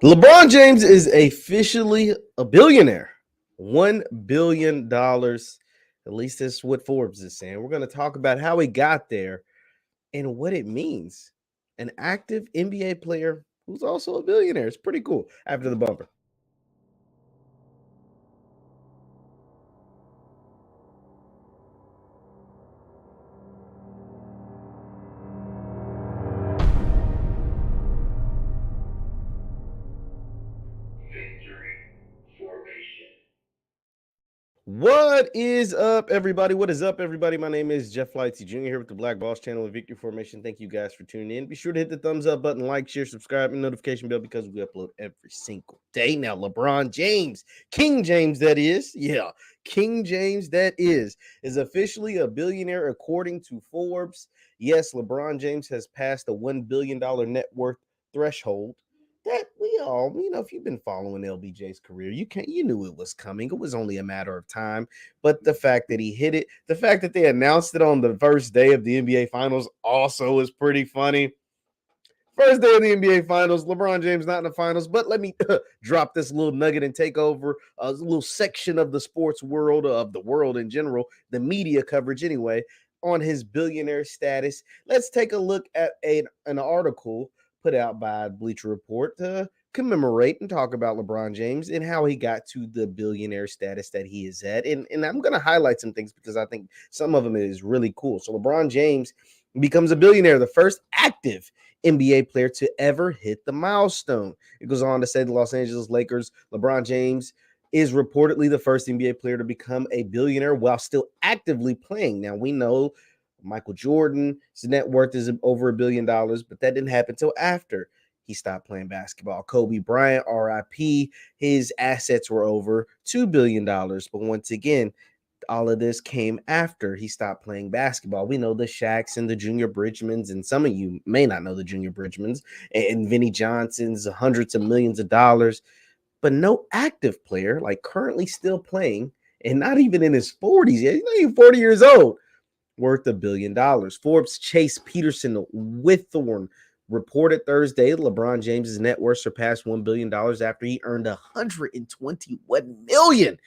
LeBron James is officially a billionaire. $1 billion. At least that's what Forbes is saying. We're going to talk about how he got there and what it means. An active NBA player who's also a billionaire. It's pretty cool. After the bumper. What is up, everybody? What is up, everybody? My name is JeffLightsYJr. here with the Black Boss channel of Victory Formation. Thank you guys for tuning in. Be sure to hit the thumbs up button, like, share, subscribe, and notification bell because we upload every single day. Now, LeBron James, King James, that is, King James, that is officially a billionaire according to Forbes. Yes, LeBron James has passed the $1 billion net worth threshold. That we all, if you've been following LBJ's career, you knew it was coming. It was only a matter of time. But the fact that he hit it, the fact that they announced it on the first day of the NBA Finals also is pretty funny. First day of the NBA Finals, LeBron James not in the finals, but let me drop this little nugget and take over a little section of the sports world, of the world in general, the media coverage anyway, on his billionaire status. Let's take a look at an article put out by Bleacher Report to commemorate and talk about LeBron James and how he got to the billionaire status that he is at. And I'm going to highlight some things because I think some of them is really cool. So LeBron James becomes a billionaire, the first active NBA player to ever hit the milestone. It goes on to say the Los Angeles Lakers, LeBron James is reportedly the first NBA player to become a billionaire while still actively playing. Now, we know Michael Jordan's net worth is over $1 billion, but that didn't happen until after he stopped playing basketball. Kobe Bryant, RIP, his assets were over $2 billion. But once again, all of this came after he stopped playing basketball. We know the Shaqs and the Junior Bridgmans, and some of you may not know the Junior Bridgmans and Vinnie Johnson's hundreds of millions of dollars, but no active player like currently still playing and not even in his 40s yet. He's not even 40 years old, worth $1 billion. Forbes Chase Peterson with Thorne reported Thursday LeBron James's net worth surpassed $1 billion after he earned $121 million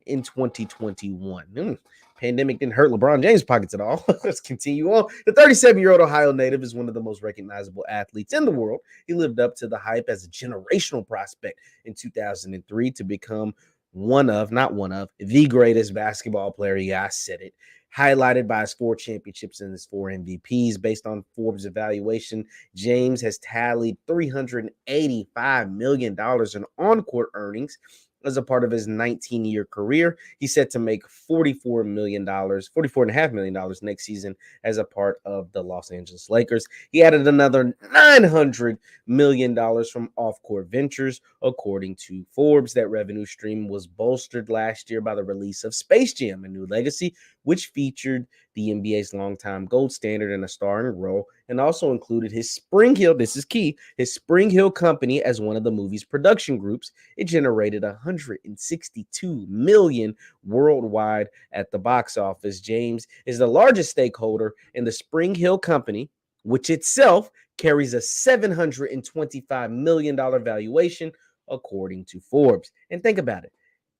in 2021. Pandemic didn't hurt LeBron James' pockets at all. Let's continue on. The 37-year-old Ohio native is one of the most recognizable athletes in the world. He lived up to the hype as a generational prospect in 2003 to become the greatest basketball player. Yeah, I said it. Highlighted by his 4 championships and his 4 MVPs. Based on Forbes' evaluation, James has tallied $385 million in on-court earnings as a part of his 19-year career. He's set to make $44.5 million next season as a part of the Los Angeles Lakers. He added another $900 million from off-court ventures, according to Forbes. That revenue stream was bolstered last year by the release of Space Jam: A New Legacy, which featured the NBA's longtime gold standard in a starring role, and also included his Spring Hill, this is key, his Spring Hill company as one of the movie's production groups. It generated $162 million worldwide at the box office. James is the largest stakeholder in the Spring Hill company, which itself carries a $725 million valuation, according to Forbes. And think about it.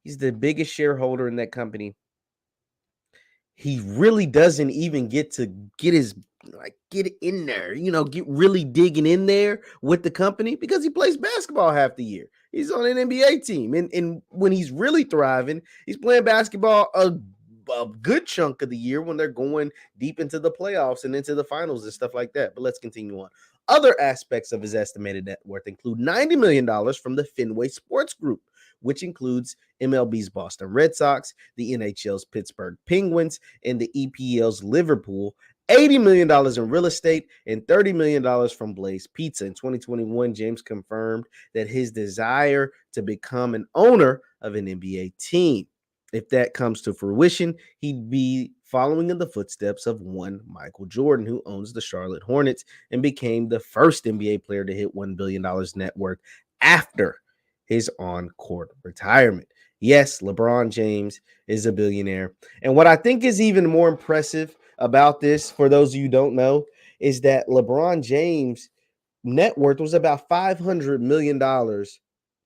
He's the biggest shareholder in that company. He really doesn't even get to get in there, get really digging in there with the company because he plays basketball half the year. He's on an NBA team. And when he's really thriving, he's playing basketball a good chunk of the year when they're going deep into the playoffs and into the finals and stuff like that. But let's continue on. Other aspects of his estimated net worth include $90 million from the Fenway Sports Group, which includes MLB's Boston Red Sox, the NHL's Pittsburgh Penguins, and the EPL's Liverpool. $80 million in real estate and $30 million from Blaze Pizza. In 2021, James confirmed that his desire to become an owner of an NBA team. If that comes to fruition, he'd be following in the footsteps of one Michael Jordan, who owns the Charlotte Hornets and became the first NBA player to hit $1 billion net worth after his on-court retirement. Yes, LeBron James is a billionaire. And what I think is even more impressive about this, for those of you who don't know, is that LeBron James' net worth was about $500 million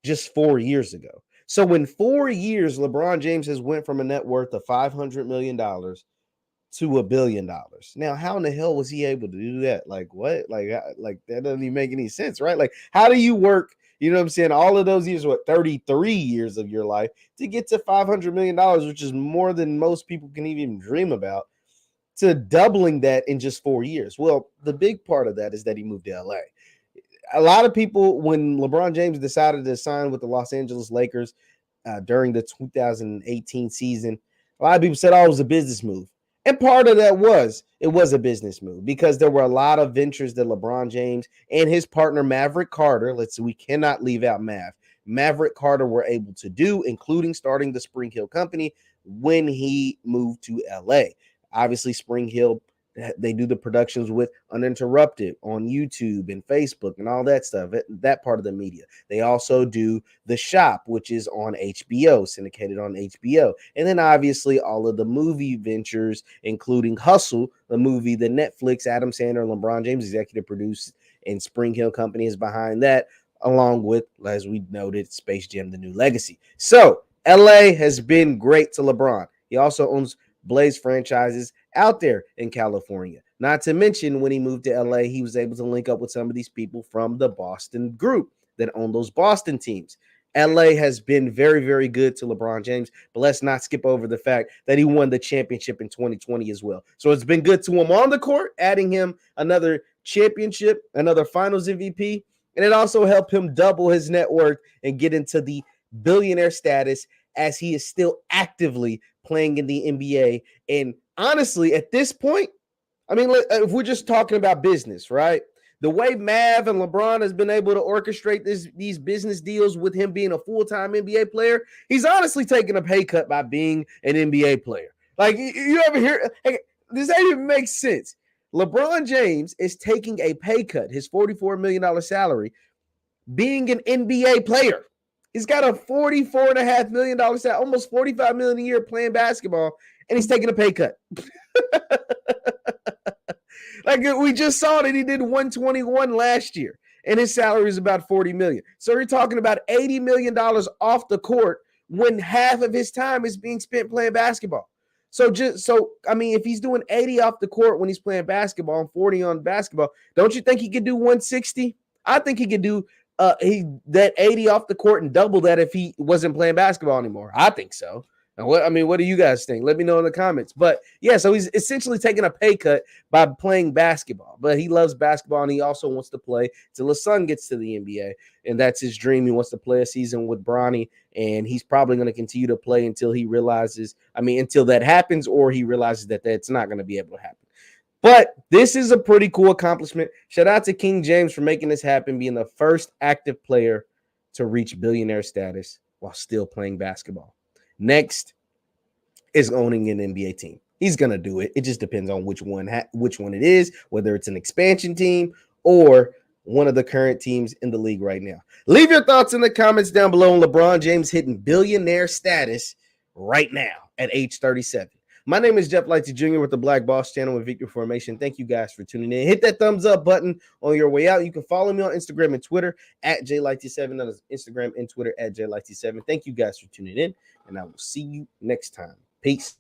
just 4 years ago. So in 4 years, LeBron James has went from a net worth of $500 million to $1 billion. Now, how in the hell was he able to do that? Like what? Like that doesn't even make any sense, right? Like how do you work, you know what I'm saying, all of those years, what, 33 years of your life to get to $500 million, which is more than most people can even dream about, to doubling that in just 4 years? Well, the big part of that is that he moved to LA. A lot of people, when LeBron James decided to sign with the Los Angeles Lakers during the 2018 season, a lot of people said, oh, it was a business move. And part of that it was a business move because there were a lot of ventures that LeBron James and his partner Maverick Carter, we cannot leave out Maverick Carter, were able to do, including starting the Spring Hill Company when he moved to LA. Obviously, Spring Hill, they do the productions with Uninterrupted on YouTube and Facebook and all that stuff, that part of the media. They also do The Shop, which is on HBO, syndicated on HBO. And then obviously all of the movie ventures, including Hustle, the movie that Netflix, Adam Sandler, and LeBron James executive produced, and Spring Hill Company is behind that, along with, as we noted, Space Jam: The New Legacy. So LA has been great to LeBron. He also owns Blaze franchises out there in California. Not to mention, when he moved to LA, he was able to link up with some of these people from the Boston group that own those Boston teams. LA has been very, very good to LeBron James, but let's not skip over the fact that he won the championship in 2020 as well. So it's been good to him on the court, adding him another championship, another finals MVP, and it also helped him double his net worth and get into the billionaire status, as he is still actively playing in the NBA. And honestly, at this point, I mean, if we're just talking about business, right? The way Mav and LeBron has been able to orchestrate these business deals with him being a full-time NBA player, he's honestly taking a pay cut by being an NBA player. Like, you ever hear, hey, does that even make sense? LeBron James is taking a pay cut, his $44 million salary, being an NBA player. He's got a $44.5 million salary, almost $45 million a year playing basketball, and he's taking a pay cut. Like we just saw that he did 121 last year, and his salary is about $40 million. So you're talking about $80 million off the court when half of his time is being spent playing basketball. So I mean, if he's doing 80 off the court when he's playing basketball and 40 on basketball, don't you think he could do 160? I think he could do that 80 off the court and double that if he wasn't playing basketball anymore. I think so. And what do you guys think? Let me know in the comments. But yeah, so he's essentially taking a pay cut by playing basketball. But he loves basketball, and he also wants to play till his son gets to the NBA. And that's his dream. He wants to play a season with Bronny, and he's probably going to continue to play until he realizes, until that happens, or he realizes that that's not going to be able to happen. But this is a pretty cool accomplishment. Shout out to King James for making this happen, being the first active player to reach billionaire status while still playing basketball. Next is owning an NBA team. He's going to do it. It just depends on which one it is, whether it's an expansion team or one of the current teams in the league right now. Leave your thoughts in the comments down below on LeBron James hitting billionaire status right now at age 37. My name is JeffLightsYJr with the Black Boss channel with Victory Formation. Thank you guys for tuning in. Hit that thumbs up button on your way out. You can follow me on Instagram and Twitter at JLightsy7. That is Instagram and Twitter at JLightsy7. Thank you guys for tuning in, and I will see you next time. Peace.